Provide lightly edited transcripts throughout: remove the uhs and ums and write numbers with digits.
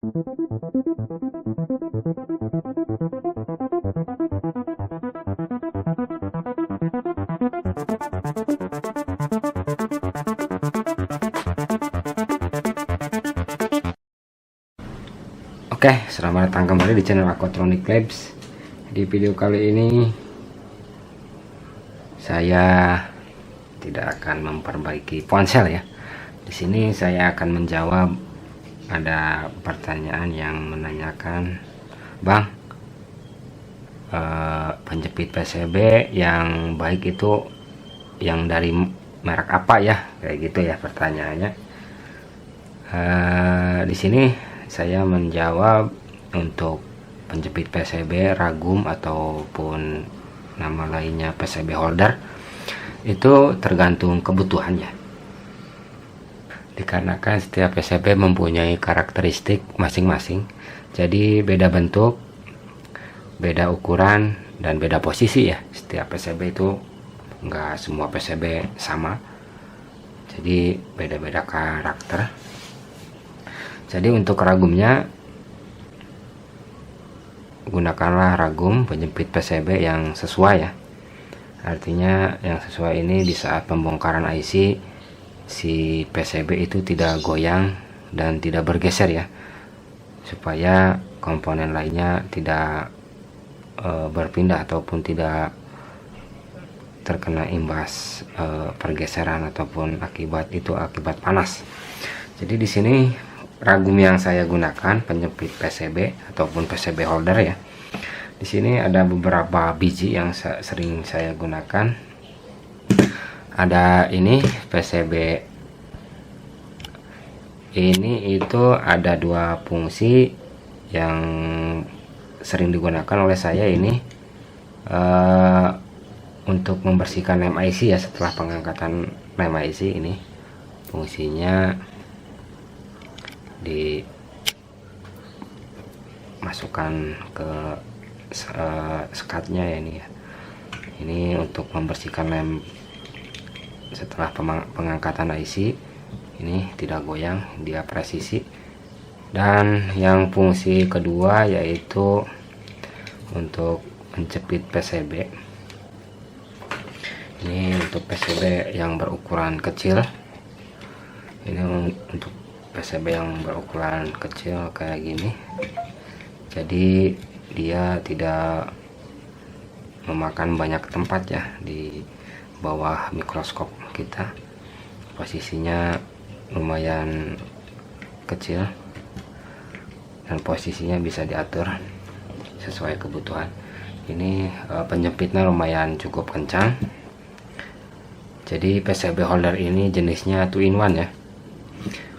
Oke, selamat datang kembali di channel Aquatronic Labs. Di video kali ini saya tidak akan memperbaiki ponsel ya. Di sini saya akan menjawab ada pertanyaan yang menanyakan, Bang, penjepit PCB yang baik itu yang dari merek apa ya? Kayak gitu ya pertanyaannya. Di sini saya menjawab untuk penjepit PCB ragum ataupun nama lainnya PCB holder itu tergantung kebutuhannya, dikarenakan setiap PCB mempunyai karakteristik masing-masing, jadi beda bentuk, beda ukuran, dan beda posisi ya. Setiap PCB itu enggak semua PCB sama, jadi beda-beda karakter. Jadi untuk ragumnya, gunakanlah ragum penjepit PCB yang sesuai ya. Artinya yang sesuai ini di saat pembongkaran IC, si PCB itu tidak goyang dan tidak bergeser ya, supaya komponen lainnya tidak berpindah ataupun tidak terkena imbas pergeseran ataupun akibat panas. Jadi di sini ragum yang saya gunakan penjepit PCB ataupun PCB holder ya. Di sini ada beberapa biji yang sering saya gunakan. Ada ini PCB ini, itu ada dua fungsi yang sering digunakan oleh saya ini untuk membersihkan lem IC ya. Setelah pengangkatan lem IC ini fungsinya dimasukkan ke sekatnya ya. Ini ya, ini untuk membersihkan lem setelah pengangkatan IC, ini tidak goyang, dia presisi. Dan yang fungsi kedua yaitu untuk menjepit PCB. Ini untuk PCB yang berukuran kecil, ini untuk PCB yang berukuran kecil kayak gini, jadi dia tidak memakan banyak tempat ya di bawah mikroskop kita. Posisinya lumayan kecil dan posisinya bisa diatur sesuai kebutuhan. Ini penjepitnya lumayan cukup kencang. Jadi PCB holder ini jenisnya 2-in-1 ya.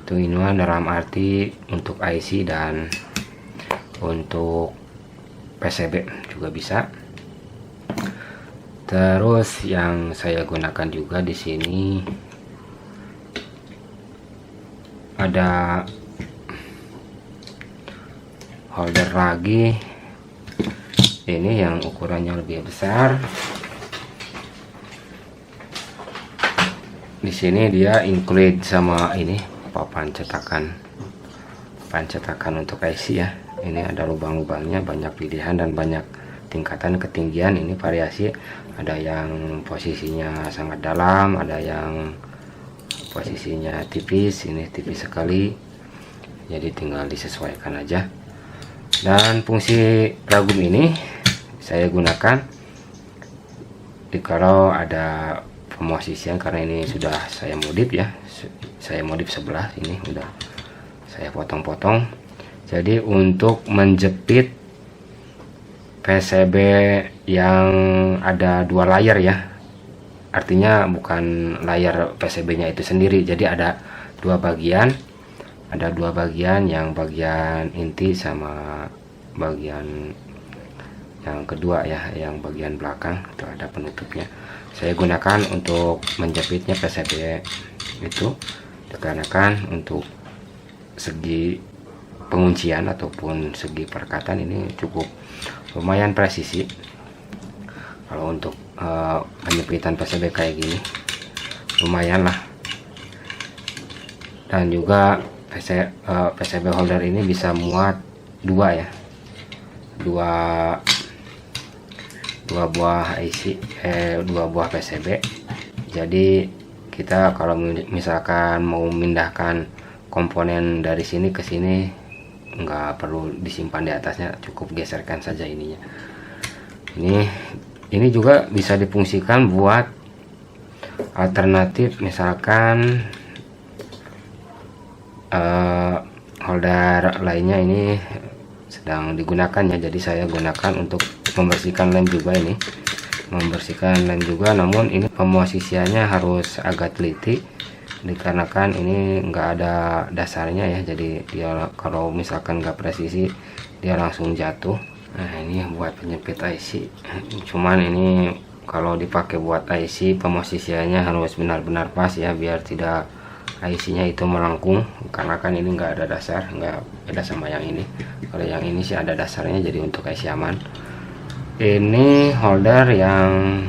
2-in-1 dalam arti untuk IC dan untuk PCB juga bisa. Terus yang saya gunakan juga di sini ada holder lagi. Ini yang ukurannya lebih besar. Di sini dia include sama ini papan cetakan untuk IC ya. Ini ada lubang-lubangnya, banyak pilihan dan banyak tingkatan ketinggian. Ini variasi, ada yang posisinya sangat dalam, ada yang posisinya tipis, ini tipis sekali, jadi tinggal disesuaikan aja. Dan fungsi ragum ini saya gunakan kalau ada pemosisian, karena ini sudah saya modif ya, saya modif sebelah ini udah saya potong-potong. Jadi untuk menjepit PCB yang ada dua layer ya, artinya bukan layar PCB-nya itu sendiri, jadi ada dua bagian, yang bagian inti sama bagian yang kedua ya, yang bagian belakang itu ada penutupnya. Saya gunakan untuk menjepitnya PCB itu dikarenakan untuk segi penguncian ataupun segi perekatan ini cukup lumayan presisi. Kalau untuk penjepitan PCB kayak gini lumayan lah. Dan juga PCB holder ini bisa muat dua ya, dua buah IC, dua buah PCB. Jadi kita kalau misalkan mau memindahkan komponen dari sini ke sini, nggak perlu disimpan di atasnya, cukup geserkan saja ininya. Ini juga bisa difungsikan buat alternatif, misalkan holder lainnya ini sedang digunakan ya, jadi saya gunakan untuk membersihkan lem juga. Ini membersihkan lem juga, namun ini pemosisiannya harus agak teliti dikarenakan ini enggak ada dasarnya ya, jadi dia kalau misalkan nggak presisi dia langsung jatuh. Nah, ini buat penyempit IC, cuman ini kalau dipakai buat IC pemosisiannya harus benar-benar pas ya, biar tidak IC-nya itu melengkung, karena kan ini enggak ada dasar, enggak beda sama yang ini. Kalau yang ini sih ada dasarnya, jadi untuk IC aman. Ini holder yang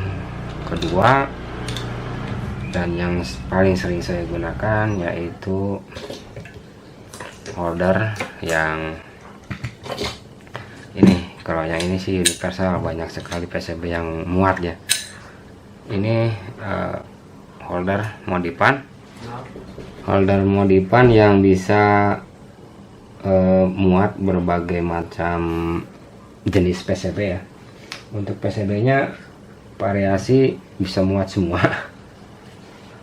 kedua dan yang paling sering saya gunakan, yaitu holder yang ini. Kalau yang ini sih universal, banyak sekali PCB yang muat ya. Ini holder modifan yang bisa muat berbagai macam jenis PCB ya. Untuk PCB nya variasi bisa muat semua,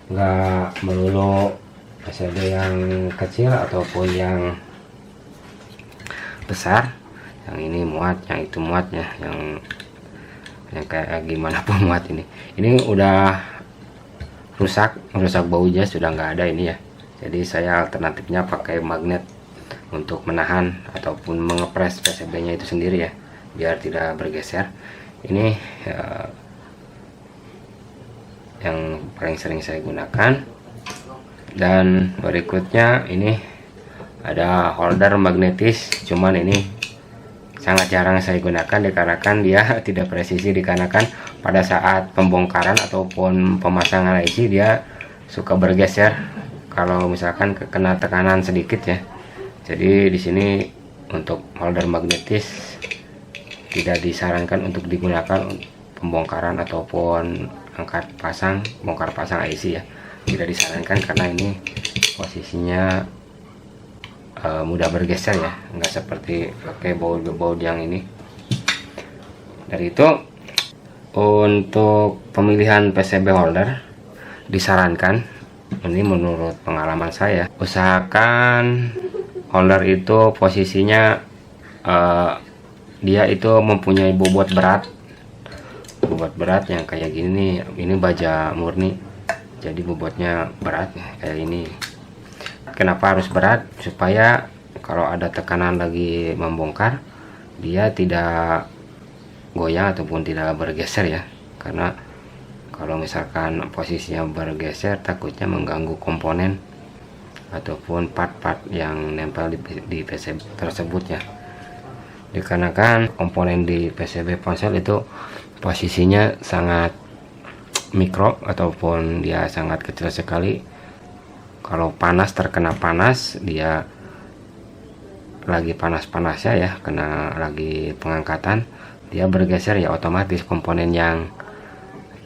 nggak melulu PCB yang kecil ataupun yang besar. Yang ini muat, yang itu muat ya, yang kayak gimana pun muat. Ini udah rusak bautnya sudah nggak ada ini ya, jadi saya alternatifnya pakai magnet untuk menahan ataupun mengepres PCB nya itu sendiri ya, biar tidak bergeser. Ini yang paling sering saya gunakan. Dan berikutnya ini ada holder magnetis, cuman ini sangat jarang saya gunakan dikarenakan dia tidak presisi, dikarenakan pada saat pembongkaran ataupun pemasangan IC dia suka bergeser kalau misalkan kena tekanan sedikit ya. Jadi di sini untuk holder magnetis tidak disarankan untuk digunakan pembongkaran ataupun bongkar pasang IC ya, tidak disarankan karena ini posisinya mudah bergeser ya, nggak seperti pakai baut yang ini. Dari itu, untuk pemilihan PCB holder disarankan, ini menurut pengalaman saya, usahakan holder itu posisinya dia itu mempunyai bobot berat yang kayak gini. Ini baja murni, jadi bobotnya berat kayak ini. Kenapa harus berat? Supaya kalau ada tekanan lagi membongkar, dia tidak goyang ataupun tidak bergeser ya. Karena kalau misalkan posisinya bergeser, takutnya mengganggu komponen ataupun part-part yang nempel di PCB tersebut ya. Dikarenakan komponen di PCB ponsel itu posisinya sangat mikro ataupun dia sangat kecil sekali. Kalau panas, terkena panas, dia lagi panas-panasnya ya, kena lagi pengangkatan, dia bergeser ya, otomatis komponen yang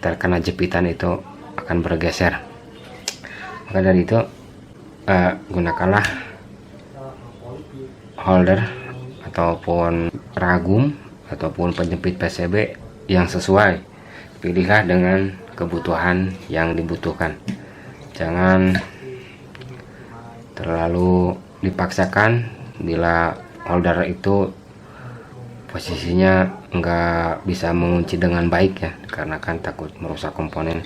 terkena jepitan itu akan bergeser. Maka dari itu gunakanlah holder ataupun ragum ataupun penjepit PCB yang sesuai. Pilihlah dengan kebutuhan yang dibutuhkan, jangan terlalu dipaksakan. Bila holder itu posisinya nggak bisa mengunci dengan baik ya, karena kan takut merusak komponen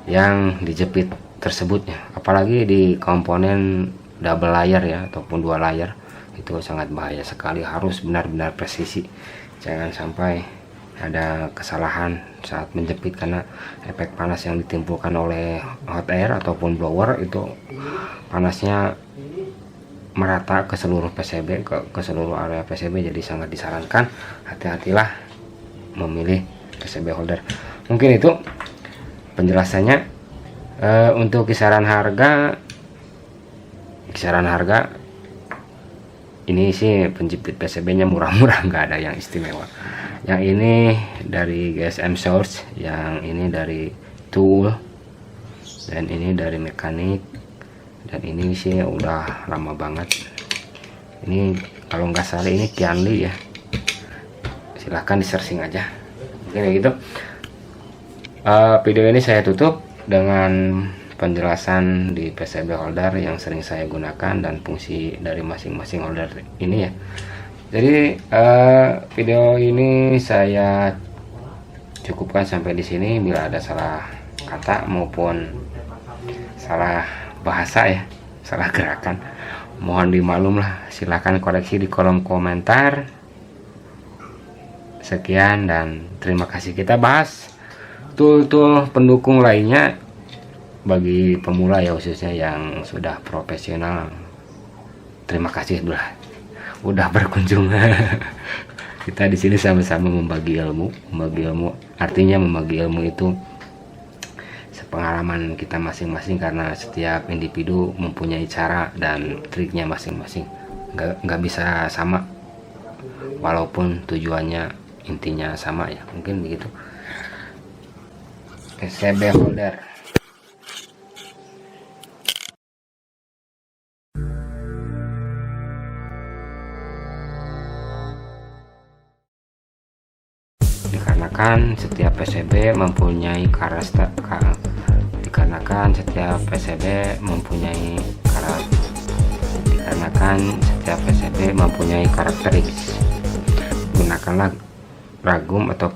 yang dijepit tersebutnya. Apalagi di komponen double layer ya ataupun 2 layer, itu sangat bahaya sekali, harus benar-benar presisi. Jangan sampai ada kesalahan saat menjepit, karena efek panas yang ditimbulkan oleh hot air ataupun blower itu panasnya merata ke seluruh PCB, ke seluruh area PCB. Jadi sangat disarankan, hati-hatilah memilih PCB holder. Mungkin itu penjelasannya. Untuk kisaran harga kisaran harga ini sih penjepit PCB nya murah-murah, nggak ada yang istimewa. Yang ini dari GSM Source, yang ini dari Tool, dan ini dari Mekanik, dan ini sih udah lama banget. Ini kalau nggak salah ini Kianli ya, silahkan di searching aja. Mungkin kayak gitu. Video ini saya tutup dengan penjelasan di PCB holder yang sering saya gunakan dan fungsi dari masing-masing holder ini ya. Jadi video ini saya cukupkan sampai di sini. Bila ada salah kata maupun salah bahasa ya, salah gerakan, mohon dimaklum lah. Silahkan koreksi di kolom komentar. Sekian dan terima kasih. Kita bahas tool-tool pendukung lainnya bagi pemula ya, khususnya yang sudah profesional. Terima kasih udah berkunjung. Kita di sini sama-sama membagi ilmu. Membagi ilmu artinya membagi ilmu itu sepengalaman kita masing-masing, karena setiap individu mempunyai cara dan triknya masing-masing. Nggak bisa sama walaupun tujuannya intinya sama ya, mungkin begitu. PCB holder. Dikarenakan setiap PCB mempunyai karakteristik. Gunakanlah ragum atau